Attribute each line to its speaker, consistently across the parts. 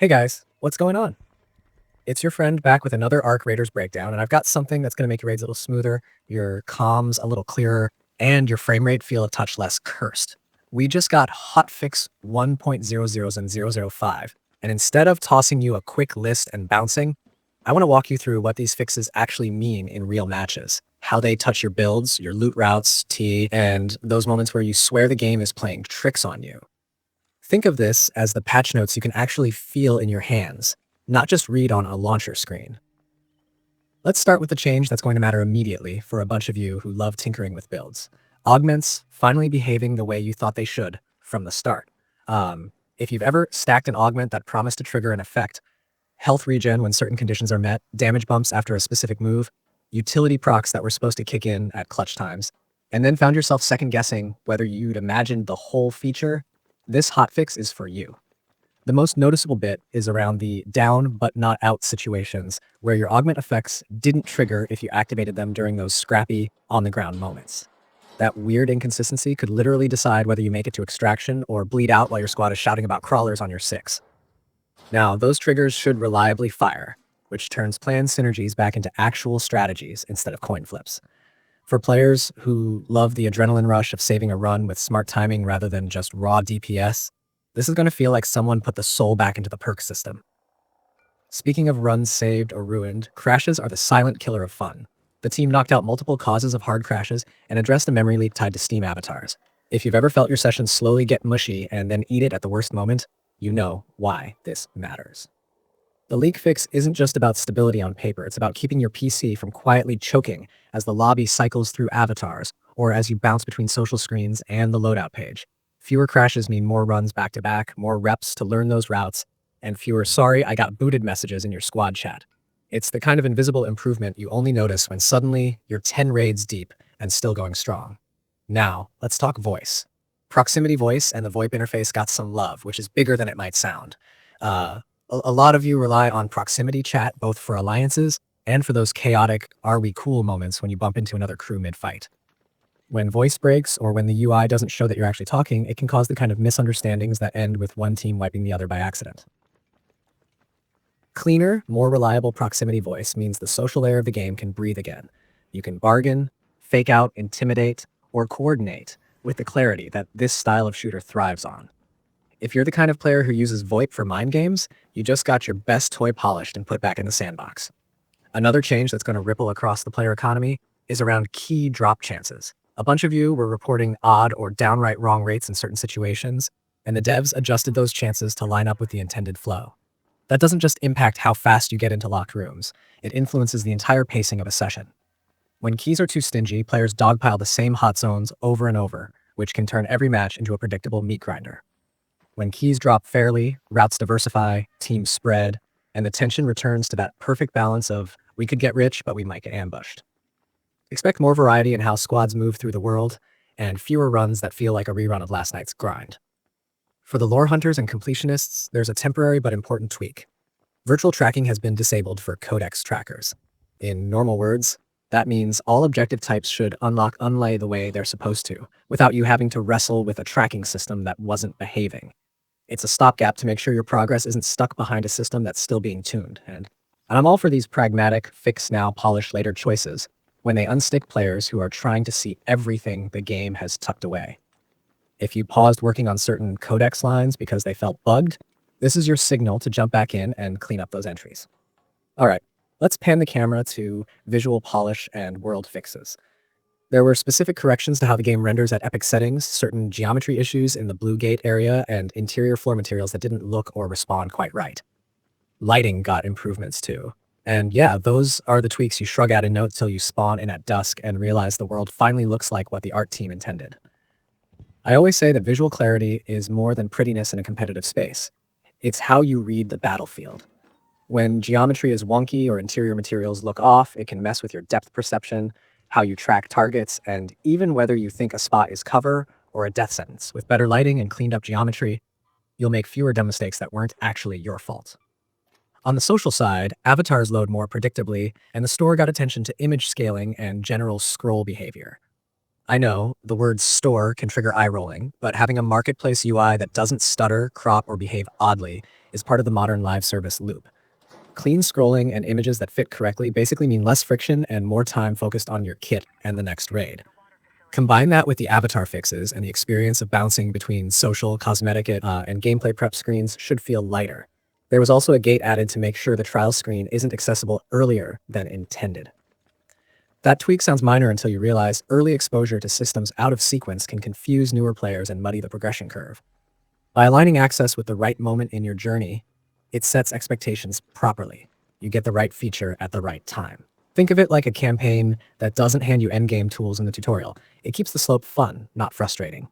Speaker 1: Hey guys, what's going on? It's your friend back with another Arc Raiders breakdown, and I've got something that's going to make your raids a little smoother, your comms a little clearer, and your frame rate feel a touch less cursed. We just got Hotfix 1.00 and 005, and instead of tossing you a quick list and bouncing, I want to walk you through what these fixes actually mean in real matches, how they touch your builds, your loot routes, T, and those moments where you swear the game is playing tricks on you. Think of this as the patch notes you can actually feel in your hands, not just read on a launcher screen. Let's start with the change that's going to matter immediately for a bunch of you who love tinkering with builds. Augments finally behaving the way you thought they should from the start. If you've ever stacked an augment that promised to trigger an effect, health regen when certain conditions are met, damage bumps after a specific move, utility procs that were supposed to kick in at clutch times, and then found yourself second guessing whether you'd imagined the whole feature, this hotfix is for you. The most noticeable bit is around the down but not out situations where your augment effects didn't trigger if you activated them during those scrappy, on-the-ground moments. That weird inconsistency could literally decide whether you make it to extraction or bleed out while your squad is shouting about crawlers on your 6. Now, those triggers should reliably fire, which turns planned synergies back into actual strategies instead of coin flips. For players who love the adrenaline rush of saving a run with smart timing rather than just raw DPS, this is going to feel like someone put the soul back into the perk system. Speaking of runs saved or ruined, crashes are the silent killer of fun. The team knocked out multiple causes of hard crashes and addressed a memory leak tied to Steam avatars. If you've ever felt your session slowly get mushy and then eat it at the worst moment, you know why this matters. The leak fix isn't just about stability on paper, it's about keeping your PC from quietly choking as the lobby cycles through avatars or as you bounce between social screens and the loadout page. Fewer crashes mean more runs back to back, more reps to learn those routes, and fewer "sorry, I got booted" messages in your squad chat. It's the kind of invisible improvement you only notice when suddenly you're 10 raids deep and still going strong. Now, let's talk voice. Proximity voice and the VoIP interface got some love, which is bigger than it might sound. A lot of you rely on proximity chat both for alliances and for those chaotic "are we cool" moments when you bump into another crew mid-fight. When voice breaks or when the UI doesn't show that you're actually talking, it can cause the kind of misunderstandings that end with one team wiping the other by accident. Cleaner, more reliable proximity voice means the social layer of the game can breathe again. You can bargain, fake out, intimidate, or coordinate with the clarity that this style of shooter thrives on. If you're the kind of player who uses VoIP for mind games, you just got your best toy polished and put back in the sandbox. Another change that's going to ripple across the player economy is around key drop chances. A bunch of you were reporting odd or downright wrong rates in certain situations, and the devs adjusted those chances to line up with the intended flow. That doesn't just impact how fast you get into locked rooms, it influences the entire pacing of a session. When keys are too stingy, players dogpile the same hot zones over and over, which can turn every match into a predictable meat grinder. When keys drop fairly, routes diversify, teams spread, and the tension returns to that perfect balance of we could get rich, but we might get ambushed. Expect more variety in how squads move through the world, and fewer runs that feel like a rerun of last night's grind. For the lore hunters and completionists, there's a temporary but important tweak. Virtual tracking has been disabled for codex trackers. In normal words, that means all objective types should unlay the way they're supposed to, without you having to wrestle with a tracking system that wasn't behaving. It's a stopgap to make sure your progress isn't stuck behind a system that's still being tuned, and I'm all for these pragmatic, fix now, polish later choices when they unstick players who are trying to see everything the game has tucked away. If you paused working on certain codex lines because they felt bugged, this is your signal to jump back in and clean up those entries. All right, let's pan the camera to visual polish and world fixes. There were specific corrections to how the game renders at epic settings, certain geometry issues in the blue gate area, and interior floor materials that didn't look or respond quite right. Lighting got improvements too. And yeah, those are the tweaks you shrug at and note till you spawn in at dusk and realize the world finally looks like what the art team intended. I always say that visual clarity is more than prettiness in a competitive space. It's how you read the battlefield. When geometry is wonky or interior materials look off, it can mess with your depth perception, how you track targets, and even whether you think a spot is cover or a death sentence. With better lighting and cleaned up geometry, you'll make fewer dumb mistakes that weren't actually your fault. On the social side, avatars load more predictably, and the store got attention to image scaling and general scroll behavior. I know, the word store can trigger eye rolling, but having a marketplace UI that doesn't stutter, crop, or behave oddly is part of the modern live service loop. Clean scrolling and images that fit correctly basically mean less friction and more time focused on your kit and the next raid. Combine that with the avatar fixes, and the experience of bouncing between social, cosmetic, and gameplay prep screens should feel lighter. There was also a gate added to make sure the trial screen isn't accessible earlier than intended. That tweak sounds minor until you realize early exposure to systems out of sequence can confuse newer players and muddy the progression curve. By aligning access with the right moment in your journey, it sets expectations properly. You get the right feature at the right time. Think of it like a campaign that doesn't hand you endgame tools in the tutorial. It keeps the slope fun, not frustrating.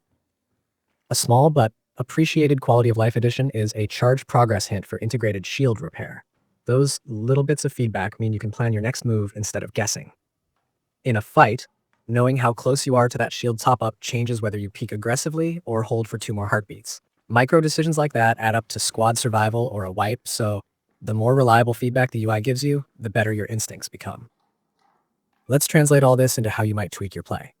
Speaker 1: A small but appreciated quality of life addition is a charged progress hint for integrated shield repair. Those little bits of feedback mean you can plan your next move instead of guessing. In a fight, knowing how close you are to that shield top-up changes whether you peek aggressively or hold for 2 more heartbeats. Micro decisions like that add up to squad survival or a wipe, so the more reliable feedback the UI gives you, the better your instincts become. Let's translate all this into how you might tweak your play.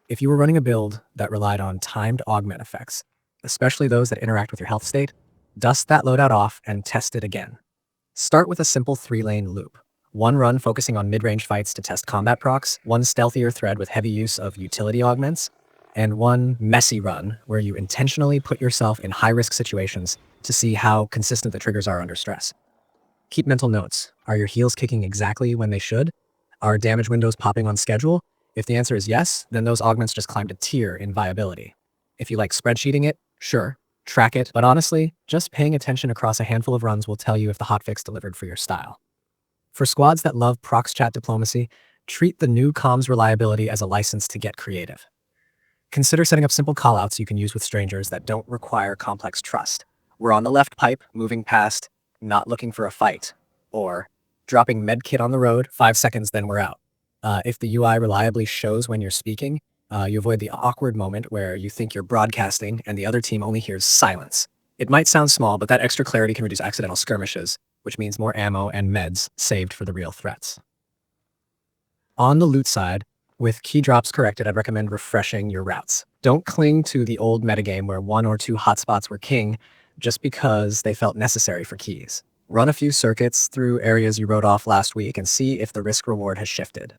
Speaker 1: If you were running a build that relied on timed augment effects, especially those that interact with your health state, dust that loadout off and test it again. Start with a simple 3-lane loop. 1 run focusing on mid-range fights to test combat procs, 1 stealthier thread with heavy use of utility augments, and 1 messy run where you intentionally put yourself in high-risk situations to see how consistent the triggers are under stress. Keep mental notes. Are your heals kicking exactly when they should? Are damage windows popping on schedule? If the answer is yes, then those augments just climbed a tier in viability. If you like spreadsheeting it, sure, track it, but honestly, just paying attention across a handful of runs will tell you if the hotfix delivered for your style. For squads that love prox chat diplomacy, treat the new comms reliability as a license to get creative. Consider setting up simple callouts you can use with strangers that don't require complex trust. We're on the left pipe, moving past, not looking for a fight. Or, dropping medkit on the road, 5 seconds, then we're out. If the UI reliably shows when you're speaking, you avoid the awkward moment where you think you're broadcasting and the other team only hears silence. It might sound small, but that extra clarity can reduce accidental skirmishes, which means more ammo and meds saved for the real threats. On the loot side, with key drops corrected, I'd recommend refreshing your routes. Don't cling to the old metagame where 1 or 2 hotspots were king just because they felt necessary for keys. Run a few circuits through areas you wrote off last week and see if the risk-reward has shifted.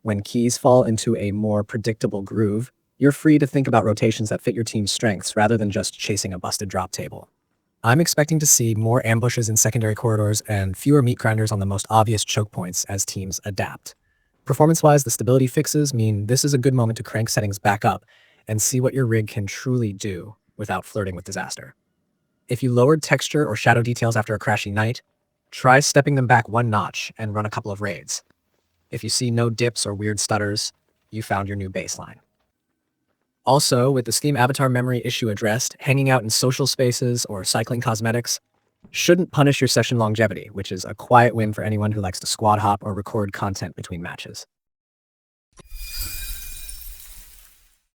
Speaker 1: When keys fall into a more predictable groove, you're free to think about rotations that fit your team's strengths rather than just chasing a busted drop table. I'm expecting to see more ambushes in secondary corridors and fewer meat grinders on the most obvious choke points as teams adapt. Performance-wise, the stability fixes mean this is a good moment to crank settings back up and see what your rig can truly do without flirting with disaster. If you lowered texture or shadow details after a crashy night, try stepping them back 1 notch and run a couple of raids. If you see no dips or weird stutters, you found your new baseline. Also, with the Steam avatar memory issue addressed, hanging out in social spaces or cycling cosmetics shouldn't punish your session longevity, which is a quiet win for anyone who likes to squad hop or record content between matches.